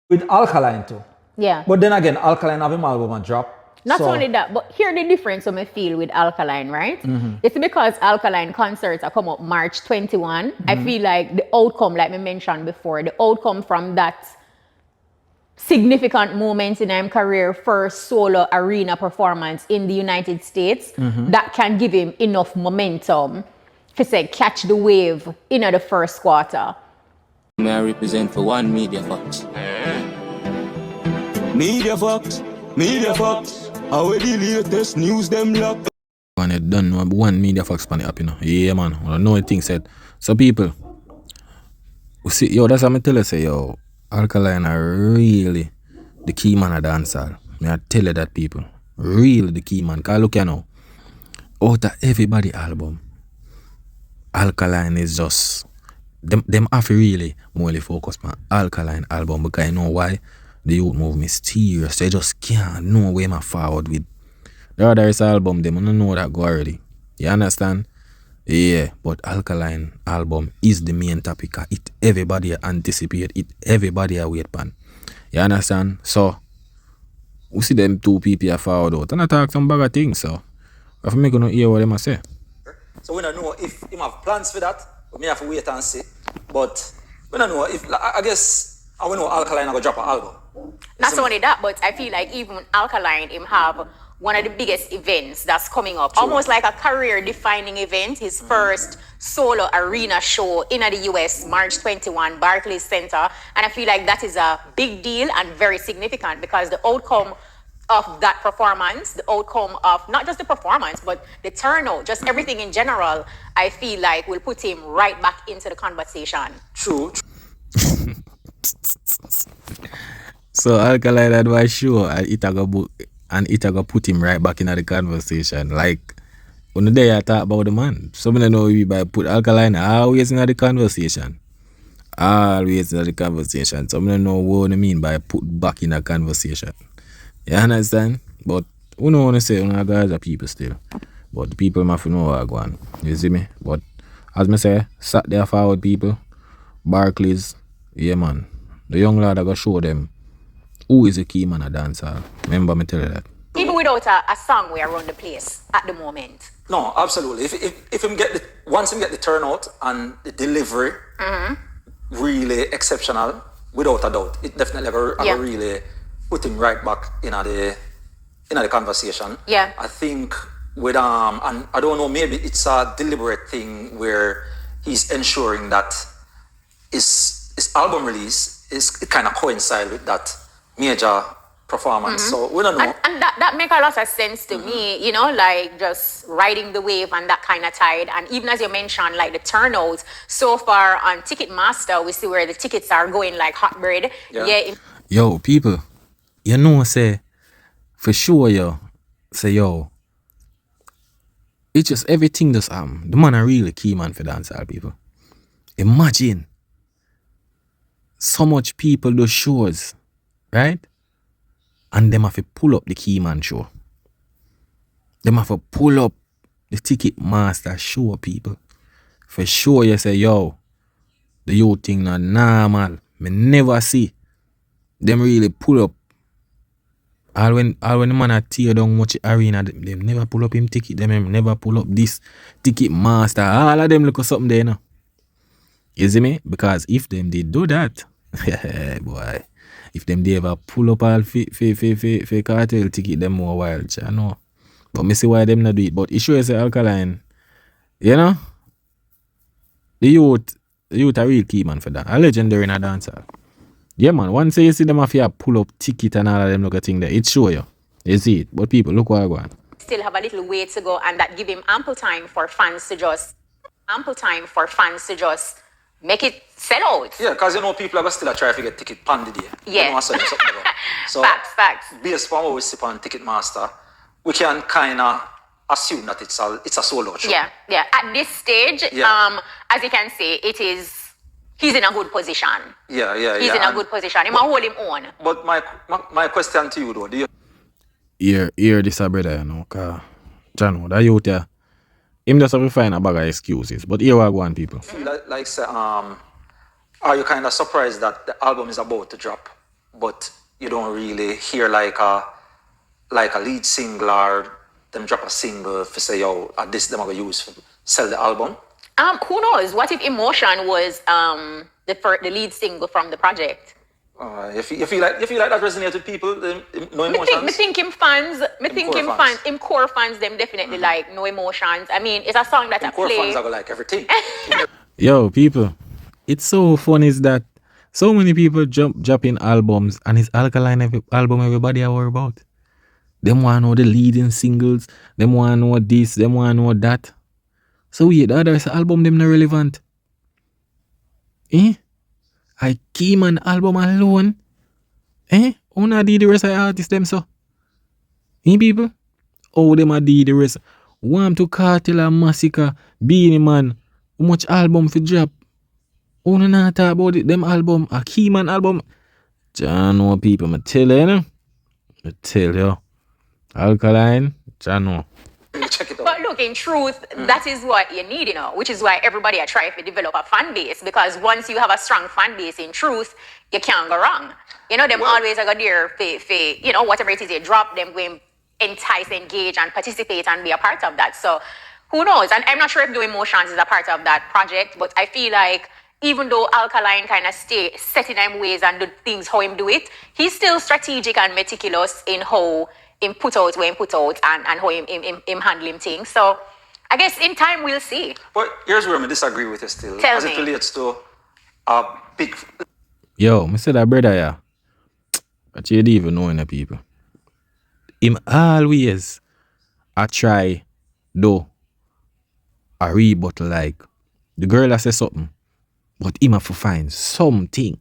With Alkaline too. Yeah. But then again, Alkaline have him album and drop. Not so, only that, but here the difference I feel with Alkaline, right? It's because Alkaline concerts are come up March 21. I feel like the outcome, like we mentioned before, the outcome from that significant moment in his career, first solo arena performance in the United States, that can give him enough momentum to say catch the wave in the first quarter. May I represent for one Media Fox? Media Fox, Media Fox. How the latest news them lock? And it done one Media Fox pan it up, you know. Yeah, man. I know what thing said. So people, you see, yo, that's what I tell you, say, yo, Alkaline are really the key man of dancehall. Me I tell you that, people. Really the key man. Cause look, you know, out of everybody album, Alkaline is just them have to really more focus on Alkaline album, because you know why? The youth move mysterious. They just can't know where I'm forward with. The other album, them don't know that go already. You understand? Yeah, but Alkaline album is the main topic. It everybody anticipate, it everybody wait pan. You understand? So we see them two people are forward out and I talk some bag of things, so if I'm gonna hear what them say. So we don't know if him have plans for that, but me have to wait and see. But we don't know if I guess I know Alkaline are gonna drop an album. Not only that, but I feel like even Alkaline him have one of the biggest events that's coming up. True. Almost like a career-defining event. His first solo arena show in the US, March 21, Barclays Center. And I feel like that is a big deal and very significant because the outcome of that performance, the outcome of not just the performance, but the turnout, just everything in general, I feel like will put him right back into the conversation. True. So Alkaline advice sure and it go put him right back in the conversation. Like on the day I talk about the man. Some of them know we by put Alkaline always in the conversation. Always in the conversation. Some of them know what I mean by put back in the conversation. You understand? But we don't want to say on guys are people still. But the people must know what I go on. You see me? But as me say, sat there forward people, Barclays, yeah man. The young lad I go show them who is the key man of dancehall. Remember me tell you that. Even without a song we are around the place at the moment. No, absolutely. If him get once him get the turnout and the delivery really exceptional, without a doubt, it definitely ever really put him right back in the conversation. Yeah. I think with and I don't know, maybe it's a deliberate thing where he's ensuring that his album release it kind of coincide with that major performance. So we don't know. And that make a lot of sense to me, you know, like just riding the wave and that kind of tide. And even as you mentioned, like the turnout so far on Ticketmaster, we see where the tickets are going like hot bread. Yeah. Yo, people, you know, say for sure, yo, it's just everything just the man a really key man for dancehall people. Imagine so much people do shows, right? And them have to pull up the key man show. Them have to pull up the Ticketmaster show, people. For sure, you say, yo, the youth thing not normal. Me never see them really pull up. All when the man a tear down much arena, them never pull up him ticket. Them never pull up this Ticketmaster. All of them look at something there now. You see me? Because if them did do that, boy, if them they ever pull up all for cartel ticket, them more wild, I know. But me see why them not do it. But it shows Alkaline, you know, the youth a real key man for that. A legendary in a dancer. Yeah man, once you see them after pull up ticket and all of them look at thing there, it show you. You see it. But people, look what I go on. Still have a little way to go, and that give him ample time for fans to just make it sell out. Yeah, because you know people are still trying to get ticket pan the day. Yeah. You know, so Facts. Based on what we see on Ticketmaster, we can kind of assume that it's a sold out show. Yeah. At this stage, as you can see, he's in a good position. Yeah. He's in a good position. He might hold him on. But my question to you though, do you Hear this brother, you know, cause Jano, that youth there, him just have to find a bag of excuses. But here I go on, people. like say, are you kind of surprised that the album is about to drop? but you don't really hear like a lead single or them drop a single for say, yo, this them are gonna use for sell the album. Who knows? What if Emotion was the lead single from the project? If you feel like that resonates with people, then no emotions. Me think him core fans, them definitely like No Emotions. I mean, it's a song that I core play. fans are gonna like everything. Yo, people, it's so funny is that so many people drop in albums and it's Alkaline album everybody I worry about. Them want to know the leading singles, them want to know this, them want to know that. So yeah, the other album them not relevant. I came an album alone. How not do the rest of the artists them so? People? How them a do the rest? Want to Cartel and Massacre, Beanie Man, how much album for drop? Who not talk about it? Them album, a Keyman album. John know people, I tell you, know? I tell you. Alkaline, John know. Check it out. But look, in truth, that is what you need, which is why everybody are trying to develop a fan base, because once you have a strong fan base, in truth, you can't go wrong. Them always are going there for, whatever it is you drop, them going entice, engage, and participate and be a part of that. So who knows? And I'm not sure if No Emotions is a part of that project, but I feel like even though Alkaline kind of stay set in him ways and do things how him do it, he's still strategic and meticulous in how him put out where him put out and how him handling things. So I guess in time we'll see. But here's where I disagree with you still. Tell as me. It relates to a big... Yo, I said that brother, yeah. But you don't even know the people. Him always I try do a rebuttal like the girl that say something, but him have to find something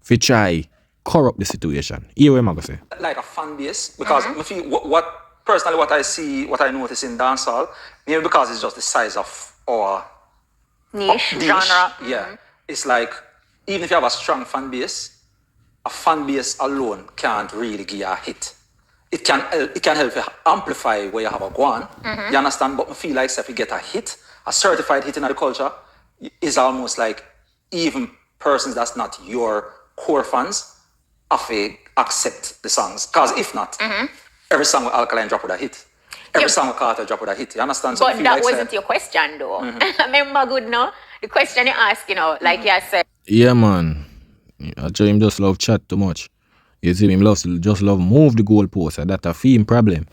to try corrupt the situation. Here what am I gonna say? Like a fan base, because I feel what I see, what I notice in dancehall, maybe because it's just the size of our Niche, genre. Yeah. It's like, even if you have a strong fan base, a fan base alone can't really give you a hit. It can help you amplify where you have a go on. You understand? But I feel like if you get a hit, a certified hit in the culture, is almost like even persons that's not your core fans have to accept the songs. Because if not, every song with Alkaline drop with a hit. Every song with Carter drop with a hit. You understand? So but that wasn't your question though. Remember good, no? The question you asked, like you said. Yeah, man. I tell him just love chat too much. You see him just love move the goalpost, and that's a theme problem.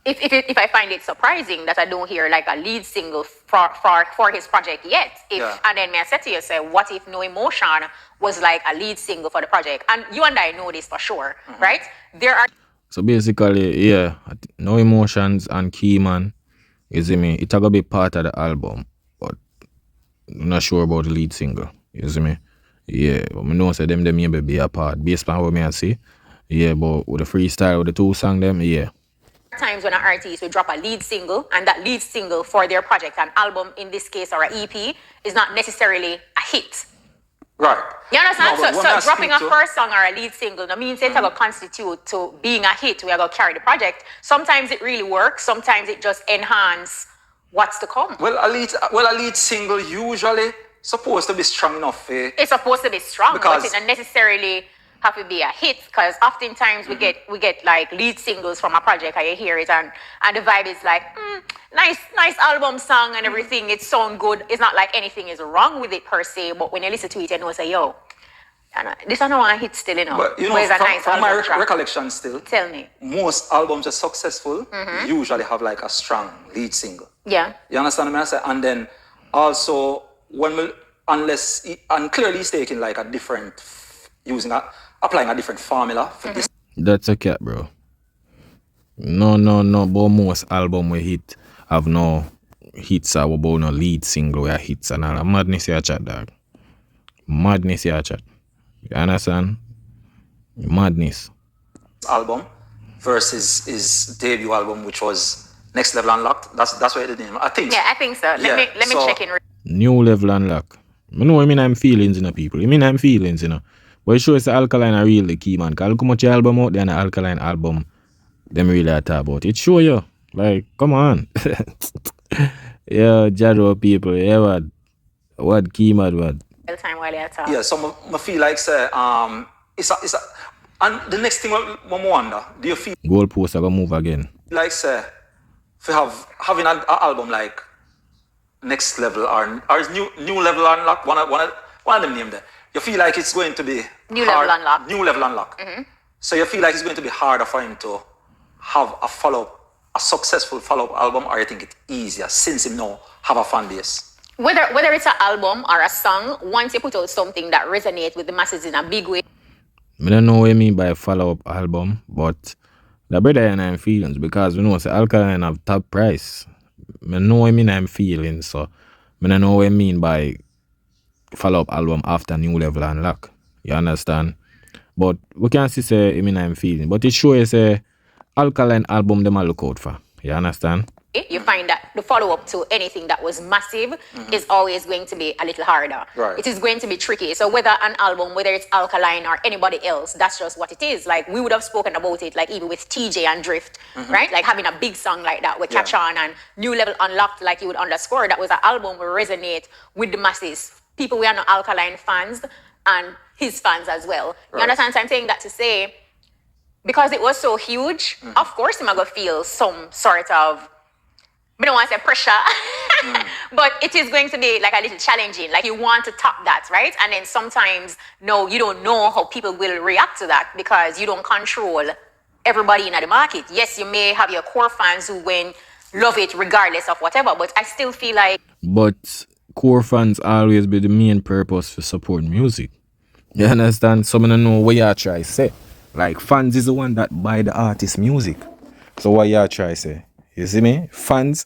If I find it surprising that I don't hear like a lead single for his project yet, and then may I say to you, say, what if No Emotion was like a lead single for the project? And you and I know this for sure, right? There are. So basically, yeah, No Emotions and Keyman, you see me, it's gonna be part of the album, but I'm not sure about the lead single, you see me? Yeah, but I know say them maybe be a part based on what I see. Yeah, but with the freestyle, with the two song them, yeah. Times when an artist will drop a lead single, and that lead single for their project, an album in this case or an EP, is not necessarily a hit. Right. You understand? No, so dropping a first song or a lead single, no means it's going to constitute to being a hit. We are going to carry the project. Sometimes it really works. Sometimes it just enhance what's to come. Well, a lead single usually supposed to be strong enough. It's supposed to be strong, because but it doesn't necessarily have to be a hit, because oftentimes we get like lead singles from a project and you hear it and the vibe is like nice album song and everything, it sound good. It's not like anything is wrong with it per se, but when you listen to it you know say, yo, this is not a hit still, But from my recollection still, tell me, most albums are successful usually have like a strong lead single. Yeah. You understand what I say? And then also and clearly he's taking like a different applying a different formula for this. That's a cat, bro. No, but most album we hit have no hits or about no lead single where hits and all. Madness here chat, dog. Madness here chat. You understand? Madness. Album versus his debut album, which was Next Level Unlocked. That's what it did. I think. Yeah, I think so. Let me check in. New Level Unlocked. I mean I'm feelings, people. I'm feelings, But it shows the Alkaline are really key, man. Because look how much album out there and the Alkaline album, them really are talk about. It show you. Like, come on. Yeah, Jado people. Yeah, what key, mad, what? Time while you talk. Yeah, so I feel like say it's a and the next thing I wonder, do you feel Goalpost are gonna move again. like say if you having an album like Next Level or is new Level Unlock, one of them name there. You feel like it's going to be New hard, Level Unlock. New Level Unlock. So you feel like it's going to be harder for him to have a successful follow-up album, or you think it's easier since him now have a fan base? Whether it's an album or a song, once you put out something that resonates with the masses in a big way. I don't know what I mean by a follow-up album, but the brother and I'm feelings because we know say Alkaline have top price. I know what I mean I'm feeling, so I don't know what I mean by follow-up album after New Level Unlock. You understand? But we can see say I mean I'm feeling. But it shows a Alkaline album them I look out for. You understand? You find that the follow-up to anything that was massive is always going to be a little harder. Right. It is going to be tricky. So whether an album, whether it's Alkaline or anybody else, that's just what it is. Like we would have spoken about it, like even with TJ and Drift, right? Like having a big song like that with Catch On and New Level Unlocked, like you would underscore, that was an album will resonate with the masses. People we are not Alkaline fans and his fans as well. You understand? So I'm saying that to say, because it was so huge, of course I'm gonna feel some sort of, I don't want to say pressure, but it is going to be like a little challenging. Like you want to top that, right? And then sometimes, no, you don't know how people will react to that because you don't control everybody in the market. Yes, you may have your core fans who love it regardless of whatever, but I still feel like... But core fans always be the main purpose for supporting music. You understand? Some don't know what you try to say. Like fans is the one that buy the artist music. So what you try to say? You see me? Fans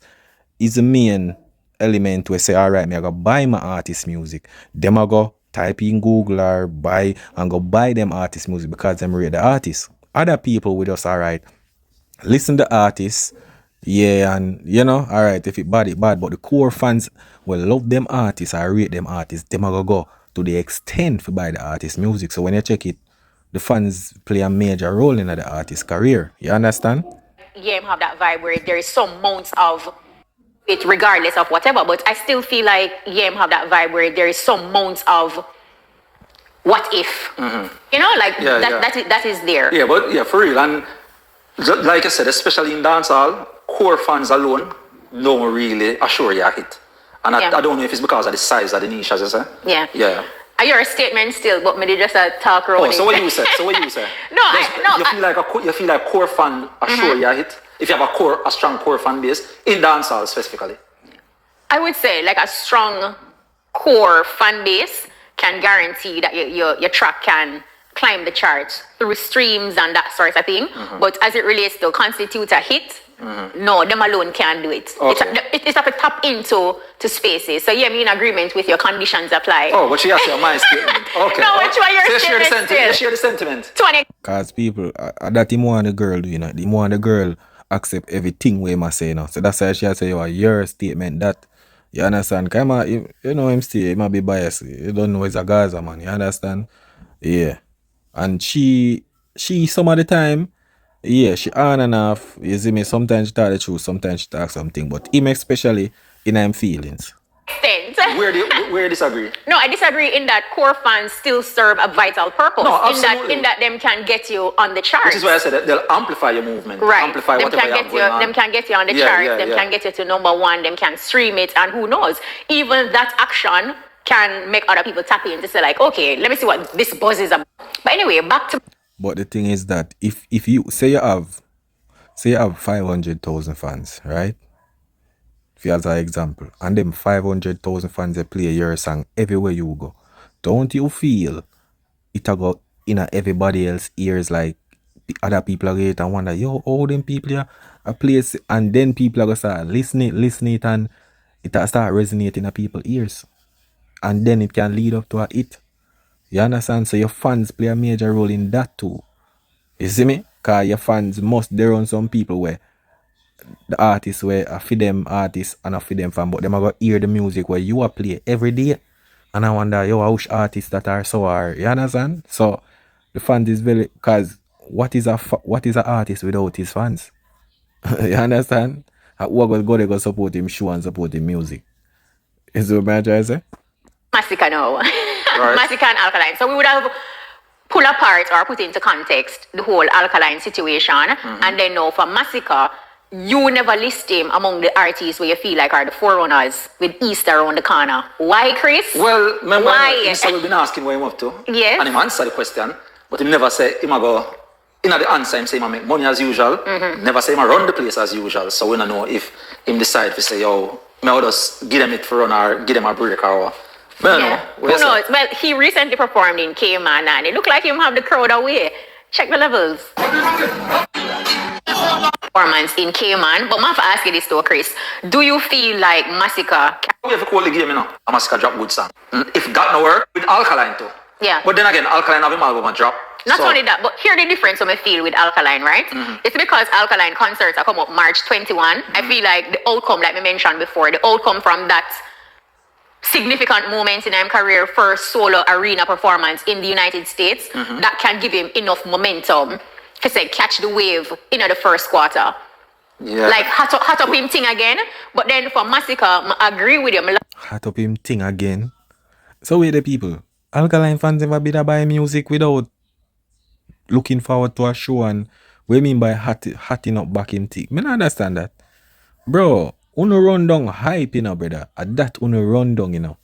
is the main element where say, all right, me I go buy my artist music. Them I go type in Google or buy and go buy them artist music because them rate the artist. Other people with us, all right, listen to artists, yeah, and you know, all right, if it bad, it bad. But the core fans will love them artists or rate them artists. Them I go to the extent to buy the artist music. So when you check it, the fans play a major role in the artist's career. You understand? Yeah, have that vibe where there is some amounts of it regardless of whatever, but I still feel like yeah, have that vibe where there is some amounts of what if, you know, like that is there. Yeah, but yeah, for real. And like I said, especially in dancehall, core fans alone don't really assure you a hit. And I don't know if it's because of the size of the niche, as I say. Yeah. Yeah. I hear a statement still, but maybe just a talk around. Oh, so what you say? You feel like core fan assure you a hit if you have a strong core fan base in dancehall specifically. I would say like a strong core fan base can guarantee that your track can climb the charts through streams and that sort of thing. But as it relates to constitute a hit, no, them alone can't do it. Okay. It's like a tap into spaces. So yeah, I'm in agreement with your conditions apply. Oh, but she has your mind statement. Okay. No, which one your statement still? You share the sentiment. Cause people that him want the girl do, you know, him want the girl accept everything we must say, you know. So that's why she say, your statement that. You understand? Cause you know him still, he might be biased. You don't know he's a Gaza man, you understand? Yeah. And she some of the time, yeah, she on and off. You see me, sometimes she tell the truth, sometimes she talk something. But him especially in him feelings. Where do you disagree? No, I disagree in that core fans still serve a vital purpose. No, absolutely. In that them can get you on the charts. Which is why I said that they'll amplify your movement. Right. Amplify them whatever can you have going on. Them can get you on the charts. Them can get you to number one. Them can stream it, and who knows? Even that action can make other people tap in to say like, okay, let me see what this buzz is about. But anyway, back to. But the thing is that if you say you have 500,000 fans, right? If you as an example, and them 500,000 fans they play your song everywhere you go, don't you feel it'll go in everybody else's ears like the other people are going to wonder, yo, all them people here a place, and then people are going to start listening and it'll start resonating in people's ears. And then it can lead up to a hit. You understand? So your fans play a major role in that too. You see me? Because your fans must there on some people where the artists where I feed them artists and I feed them fan, but them are going to hear the music where you are play every day. And I wonder, yo, which artists that are so hard. You understand? So the fans is very, because what is a artist without his fans? You understand? Who are going to go there go support him show and support him music? Is what I'm trying to say? Massacre now. Right. Massacre and Alkaline. So we would have pull apart or put into context the whole Alkaline situation. And then now for Massacre, you never list him among the artists where you feel like are the forerunners with Easter around the corner. Why, Chris? Well, remember, Why? we've been asking where him up to. Yes. And him answer the question, but he never say him a go. In the answer, him say him a make money as usual. Never say him a run the place as usual. So we don't know if him decide to say, yo, me will just give them it for run or give them a break or what. But Yeah. Who knows? Well, he recently performed in Cayman and it looked like him have the crowd away. Check the levels. Performance in Cayman. But I have to ask you this though, Chris. Do you feel like Massacre? We have to call the game, you know. A Massacre drop good song. If that no work, with Alkaline too. Yeah. But then again, Alkaline have him album a drop. Not So, only that, but here the difference I feel with Alkaline, right? It's because Alkaline concerts are come up March 21. I feel like the outcome, like we mentioned before, the outcome from that significant moment in his career, first solo arena performance in the United States, that can give him enough momentum to say catch the wave in the first quarter. yeah. Like hot up him thing again. But then for Massacre, I agree with him. Hat up him thing again. So wait the people. Alkaline fans ever been a buy music without looking forward to a show and what you mean by hatting up back him thing? Me not understand that. Bro, uno run down hype, you know, brother. At that uno run down, you know.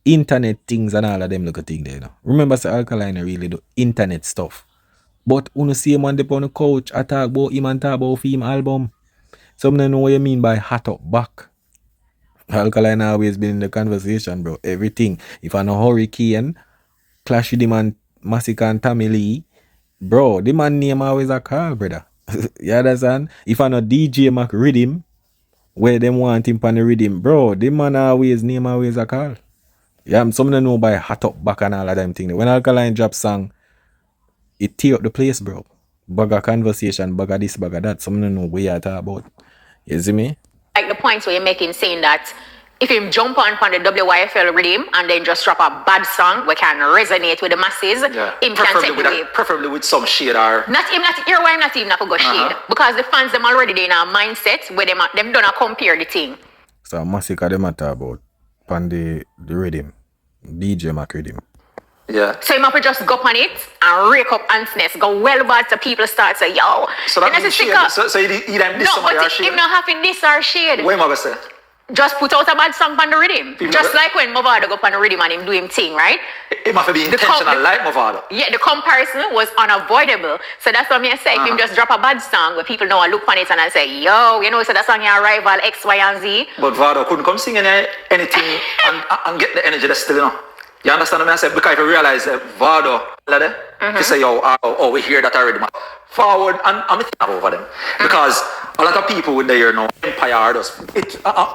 Internet things and all of them look a thing there, you know. Remember say Alkaline really do internet stuff. But uno see him on the on the couch, I talk about him and talk about him album. Some don't know what you mean by hat up back. Alkaline always been in the conversation, bro. Everything. If I know Hurricane, clash with him and Massacre and Tommy Lee, bro, the man name always a call, brother. You understand? If I know DJ Mac Rhythm, where them want him on the rhythm, bro, the man always name always a call. Yeah, some don't know by hat up back and all of them things. When Alkaline drop song, it tear up the place, bro. Bugger conversation, bugger this, bugger that. Some don't know what you talk about. You see me? Like the points where you're making saying that if him jump on the WYFL rhythm and then just drop a bad song we can resonate with the masses, Yeah. him can take the wave. Preferably with some shade or... You're why not even have to go shade. Because the fans them already in a mindset where them don't compare the thing. So Massacre them a talk about pan the rhythm. DJ Mac Rhythm. Yeah. So him have to just go on it and rake up antness, go well bad so people start say, yo. So that then means it's a shade. sticker. So he them this No, somebody but or shade? him not having this or shade. What am I going to say? Just put out a bad song on the rhythm. People Just know like when Movado go on the rhythm and him do him thing, right? It must be intentional like Movado. Yeah, the comparison was unavoidable. So that's what me I say. If him just drop a bad song where people know I look on it and I say, yo, you know, so that song your rival X, Y, and Z. But Vado couldn't come sing anything and get the energy that's still, you know. You understand what I said? Because if you realize that Vado, you say, yo, we hear that already, man. Forward, and I'm thinking over them. Because a lot of people with their empire does.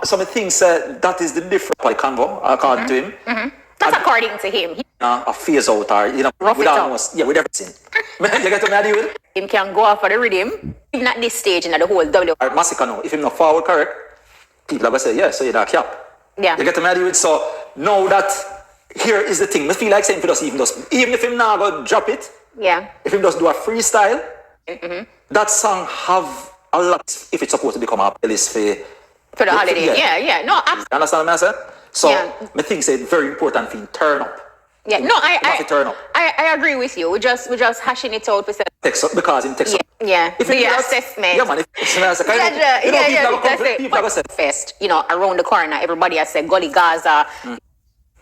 Some things that is the difference by Convo, according to him. That's according to him. A phase out or, you know, Rough with it out. almost, yeah, with everything. You get what I deal with? Him can go off for the rhythm, even at this stage in the whole W. Or Massacre now, if him not forward correct, people are going to say, yeah, so you're not cap. Yeah. You get what I deal with? So, now that here is the thing. I feel like saying if he does, even if him now go drop it, Yeah. if him just do a freestyle, that song have a lot if it's supposed to become a playlist For the holiday. Yeah. No, absolutely. You understand what I'm saying? So, Yeah. I think it's very important for him turn up. Yeah. No, You have to turn up. I agree with you. We just hashing it out. Text up because in text up. Yeah. If The it does- assessment. Yeah, man. If it's not a kind of, you know, people are That's going it. people are going to say, Fest, you know, around the corner, everybody has said Gully Gaza.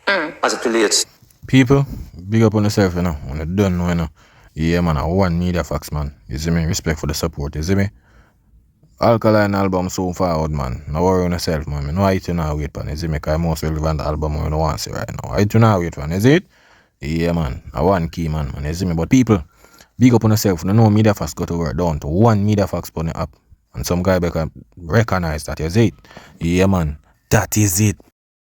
as it relates. People, big up on yourself, you know. When you done know, you know. Yeah, man, I want media facts, man. You see me? Respect for the support, you see me? Alkaline album so forward, man. No worry on yourself, man. I know I do not wait, man. You see me? Because most relevant album I don't want to see right now. I do not wait, man. Is it? Yeah, man. I want key, man. You see me? But people, big up on yourself. You know media facts got to work down to one media facts on the app. And some guy can recognize that. Is it? Yeah, man. That is it.